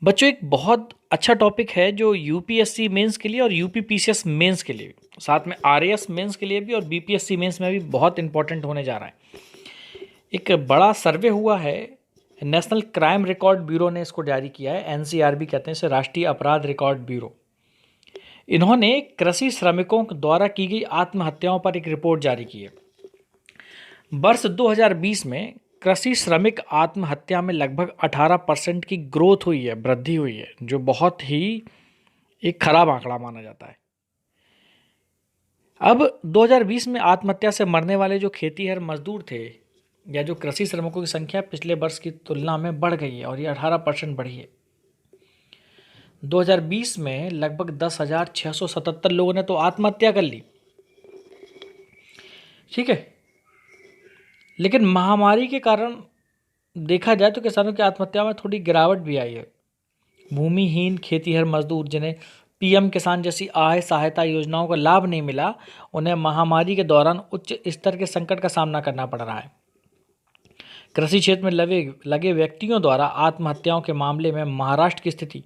बच्चों एक बहुत अच्छा टॉपिक है जो यूपीएससी मेंस के लिए और यूपीपीसीएस मेंस के लिए भी, साथ में आरएएस मेंस के लिए भी और बीपीएससी मेंस में भी बहुत इंपॉर्टेंट होने जा रहा है। एक बड़ा सर्वे हुआ है, नेशनल क्राइम रिकॉर्ड ब्यूरो ने इसको जारी किया है। एनसीआरबी कहते हैं इसे, राष्ट्रीय अपराध रिकॉर्ड ब्यूरो। इन्होंने कृषि श्रमिकों द्वारा की गई आत्महत्याओं पर एक रिपोर्ट जारी की है। वर्ष 2020 में कृषि श्रमिक आत्महत्या में लगभग 18% की ग्रोथ हुई है, वृद्धि हुई है, जो बहुत ही एक खराब आंकड़ा माना जाता है। अब 2020 में आत्महत्या से मरने वाले जो खेतीहर मजदूर थे या जो कृषि श्रमिकों की संख्या पिछले वर्ष की तुलना में बढ़ गई है और ये 18% बढ़ी है। 2020 में लगभग 10,677 लोगों ने तो आत्महत्या कर ली, ठीक है। लेकिन महामारी के कारण देखा जाए तो किसानों की आत्महत्या में थोड़ी गिरावट भी आई है। भूमिहीन खेतीहर मजदूर जिन्हें पीएम किसान जैसी आय सहायता योजनाओं का लाभ नहीं मिला, उन्हें महामारी के दौरान उच्च स्तर के संकट का सामना करना पड़ रहा है। कृषि क्षेत्र में लगे व्यक्तियों द्वारा आत्महत्याओं के मामले में महाराष्ट्र की स्थिति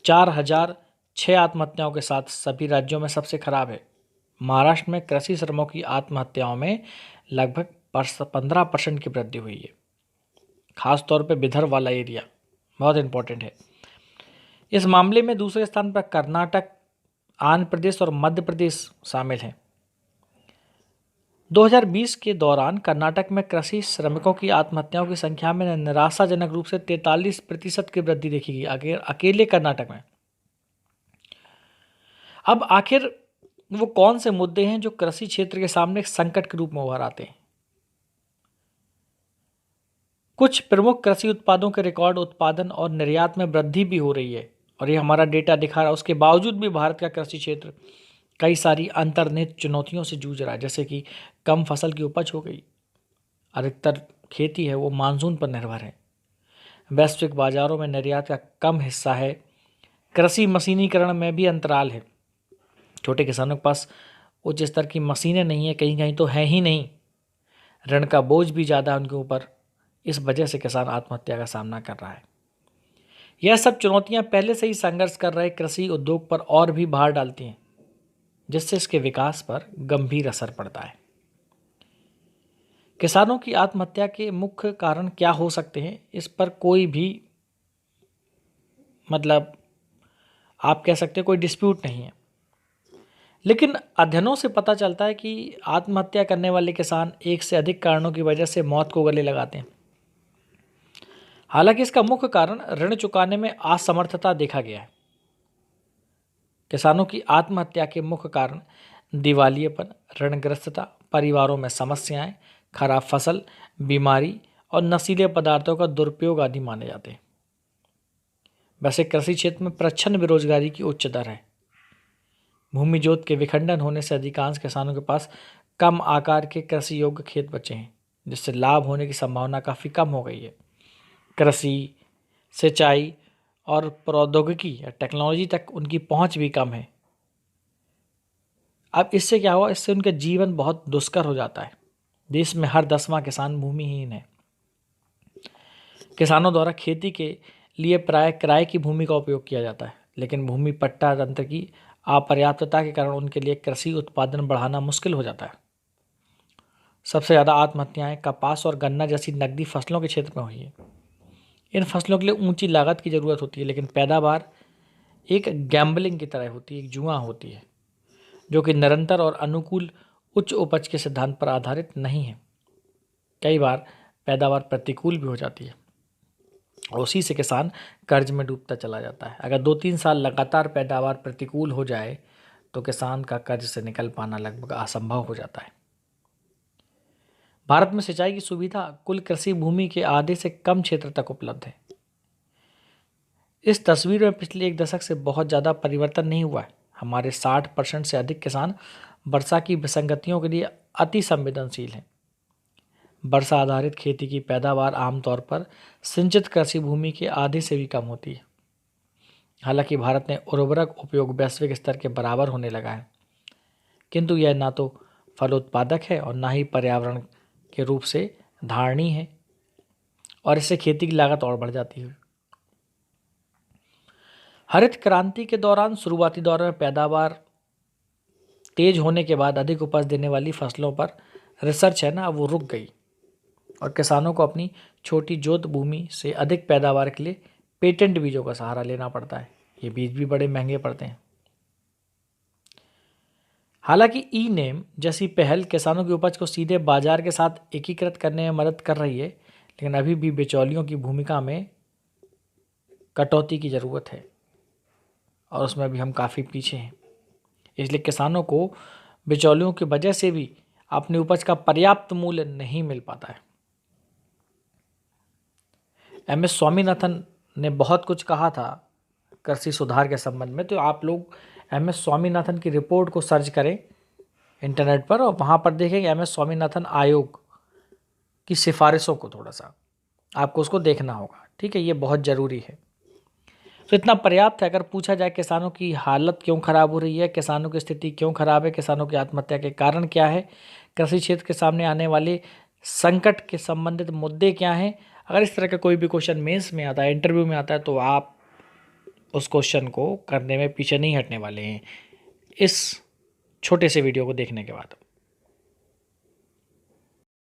4,006 आत्महत्याओं के साथ सभी राज्यों में सबसे खराब है। महाराष्ट्र में कृषि श्रमिकों की आत्महत्याओं में लगभग 15% की वृद्धि हुई है। खासतौर पर विदर्भ वाला एरिया बहुत इंपॉर्टेंट है। इस मामले में दूसरे स्थान पर कर्नाटक, आंध्र प्रदेश और मध्य प्रदेश शामिल हैं। 2020 के दौरान कर्नाटक में कृषि श्रमिकों की आत्महत्याओं की संख्या में निराशाजनक रूप से 43% की वृद्धि देखी गई, अकेले कर्नाटक में। अब आखिर वो कौन से मुद्दे हैं जो कृषि क्षेत्र के सामने एक संकट के रूप में उभर आते हैं? कुछ प्रमुख कृषि उत्पादों के रिकॉर्ड उत्पादन और निर्यात में वृद्धि भी हो रही है और ये हमारा डेटा दिखा रहा है। उसके बावजूद भी भारत का कृषि क्षेत्र कई सारी अंतर्निहित चुनौतियों से जूझ रहा है, जैसे कि कम फसल की उपज हो गई, अधिकतर खेती है वो मानसून पर निर्भर है, वैश्विक बाजारों में निर्यात का कम हिस्सा है, कृषि मशीनीकरण में भी अंतराल है, छोटे किसानों के पास उच्च स्तर की मशीनें नहीं है, कहीं कहीं तो है ही नहीं, ऋण का बोझ भी ज़्यादा है उनके ऊपर। इस वजह से किसान आत्महत्या का सामना कर रहा है। यह सब चुनौतियां पहले से ही संघर्ष कर रहे कृषि उद्योग पर और भी भार डालती हैं, जिससे इसके विकास पर गंभीर असर पड़ता है। किसानों की आत्महत्या के मुख्य कारण क्या हो सकते हैं, इस पर कोई भी आप कह सकते हैं कोई डिस्प्यूट नहीं है। लेकिन अध्ययनों से पता चलता है कि आत्महत्या करने वाले किसान एक से अधिक कारणों की वजह से मौत को गले लगाते हैं। हालांकि इसका मुख्य कारण ऋण चुकाने में असमर्थता देखा गया है। किसानों की आत्महत्या के मुख्य कारण दिवालियेपन, ऋणग्रस्तता, परिवारों में समस्याएं, खराब फसल, बीमारी और नशीले पदार्थों का दुरुपयोग आदि माने जाते हैं। वैसे कृषि क्षेत्र में प्रच्छन्न बेरोजगारी की उच्च दर है। भूमि जोत के विखंडन होने से अधिकांश किसानों के पास कम आकार के कृषि योग्य खेत बचे हैं, जिससे लाभ होने की संभावना काफ़ी कम हो गई है। कृषि, सिंचाई और प्रौद्योगिकी या टेक्नोलॉजी तक उनकी पहुंच भी कम है। अब इससे क्या हुआ, इससे उनका जीवन बहुत दुष्कर हो जाता है। देश में हर 10वां किसान भूमिहीन है। किसानों द्वारा खेती के लिए प्राय किराए की भूमि का उपयोग किया जाता है, लेकिन भूमि पट्टा तंत्र की अपर्याप्तता के कारण उनके लिए कृषि उत्पादन बढ़ाना मुश्किल हो जाता है। सबसे ज़्यादा आत्महत्याएं कपास और गन्ना जैसी नकदी फसलों के क्षेत्र में हुई है। इन फसलों के लिए ऊंची लागत की ज़रूरत होती है, लेकिन पैदावार एक गैम्बलिंग की तरह होती है, एक जुआ होती है, जो कि निरंतर और अनुकूल उच्च उपज के सिद्धांत पर आधारित नहीं है। कई बार पैदावार प्रतिकूल भी हो जाती है और उसी से किसान कर्ज में डूबता चला जाता है। अगर 2-3 साल लगातार पैदावार प्रतिकूल हो जाए तो किसान का कर्ज से निकल पाना लगभग असंभव हो जाता है। भारत में सिंचाई की सुविधा कुल कृषि भूमि के आधे से कम क्षेत्र तक उपलब्ध है। इस तस्वीर में पिछले एक दशक से बहुत ज़्यादा परिवर्तन नहीं हुआ है। हमारे 60% से अधिक किसान वर्षा की विसंगतियों के लिए अति संवेदनशील हैं। वर्षा आधारित खेती की पैदावार आमतौर पर सिंचित कृषि भूमि के आधे से भी कम होती है। हालांकि भारत में उर्वरक उपयोग वैश्विक स्तर के बराबर होने लगा है, किंतु यह ना तो फलोत्पादक है और ना ही पर्यावरण के रूप से धारणीय है, और इससे खेती की लागत और बढ़ जाती है। हरित क्रांति के दौरान शुरुआती दौर में पैदावार तेज होने के बाद अधिक उपज देने वाली फसलों पर रिसर्च है ना वो रुक गई और किसानों को अपनी छोटी जोत भूमि से अधिक पैदावार के लिए पेटेंट बीजों का सहारा लेना पड़ता है। ये बीज भी बड़े महंगे पड़ते हैं। हालांकि ई नेम जैसी पहल किसानों की उपज को सीधे बाजार के साथ एकीकृत करने में मदद कर रही है, लेकिन अभी भी बिचौलियों की भूमिका में कटौती की ज़रूरत है और उसमें अभी हम काफ़ी पीछे हैं। इसलिए किसानों को बिचौलियों की वजह से भी अपनी उपज का पर्याप्त मूल्य नहीं मिल पाता है। एम.एस. स्वामीनाथन ने बहुत कुछ कहा था कृषि सुधार के संबंध में, तो आप लोग एम.एस. स्वामीनाथन की रिपोर्ट को सर्च करें इंटरनेट पर और वहाँ पर देखेंगे एम.एस. स्वामीनाथन आयोग की सिफारिशों को, थोड़ा सा आपको उसको देखना होगा। ठीक है, ये बहुत ज़रूरी है। तो इतना पर्याप्त है। अगर पूछा जाए किसानों की हालत क्यों ख़राब हो रही है, किसानों की स्थिति क्यों ख़राब है, किसानों की आत्महत्या के कारण क्या है, कृषि क्षेत्र के सामने आने वाले संकट के संबंधित मुद्दे क्या हैं, अगर इस तरह का कोई भी क्वेश्चन मेंस में आता है, इंटरव्यू में आता है, तो आप उस क्वेश्चन को करने में पीछे नहीं हटने वाले हैं इस छोटे से वीडियो को देखने के बाद।